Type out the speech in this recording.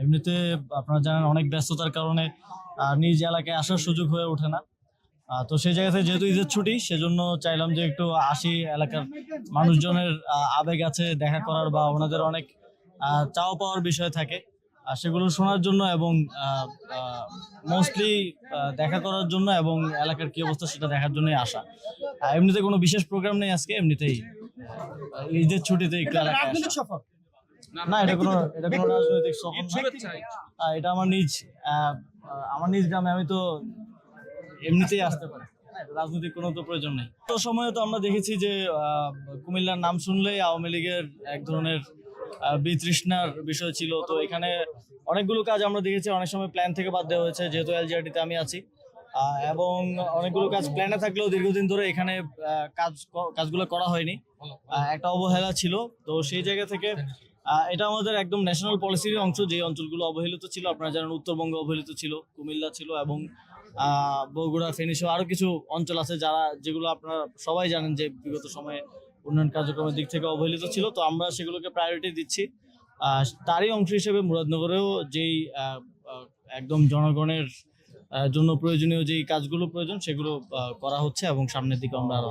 এমনিতে আপনারা জানেন অনেক ব্যস্ততার কারণে নিজ এলাকায় আসার সুযোগ হয়ে ওঠে না। তো সেই জায়গা থেকে যেহেতু ঈদের ছুটি, সেজন্য চাইলাম যে একটু আসি, এলাকার মানুষজনের আবেগ আছে দেখা করার, বা ওনাদের অনেক চাওয়া পাওয়ার বিষয় থাকে, সেগুলো শোনার জন্য, এবং মোস্টলি দেখা করার জন্য, এবং এলাকার কি অবস্থা সেটা দেখার জন্যই আসা। এমনিতে কোনো বিশেষ প্রোগ্রাম নেই আজকে, এমনিতেই ঈদের ছুটিতে একটু এলাকায় আসা। না, এটা কোনো রাজনৈতিক সফর না। এটা আমার নিজ গ্রামে, আমি তো এমনিতেই আসতে পারি, রাজনৈতিক কোনো তো প্রয়োজন নেই। তো সময়ে তো আমরা দেখেছি যে কুমিল্লার নাম শুনলেই আওয়ামী লীগের এক ধরনের বিতৃষ্ণার বিষয় ছিল। তো এখানে অনেকগুলো কাজ আমরা দেখেছি অনেক সময় প্ল্যান থেকে বাদ দেওয়া হয়েছে, যেহেতু এলজিআরটিতে আমি আছি, এবং অনেকগুলো কাজ প্ল্যানে থাকলেও দীর্ঘদিন ধরে এখানে কাজগুলো করা হয়নি, একটা অবহেলা ছিল। তো সেই জায়গা থেকে এটা আমাদের একদম ন্যাশনাল পলিসির অংশ। যে অঞ্চলগুলো অবহেলিত ছিল, আপনারা জানেন উত্তরবঙ্গ অবহেলিত ছিল, কুমিল্লা ছিল, এবং বগুড়া, ফেনী সহ আরো কিছু অঞ্চল আছে যেগুলো আপনারা সবাই জানেন যে বিগত সময়ে উন্নয়ন কার্যক্রমের দিক থেকে অবহেলিত ছিল। তো আমরা সেগুলোকে প্রায়োরিটি দিচ্ছি। তারই অংশ হিসেবে মুরাদনগরেও যেই একদম জনগণের জন্য প্রয়োজনীয় যেই কাজগুলো প্রয়োজন, সেগুলো করা হচ্ছে, এবং সামনের দিকে আমরা আরো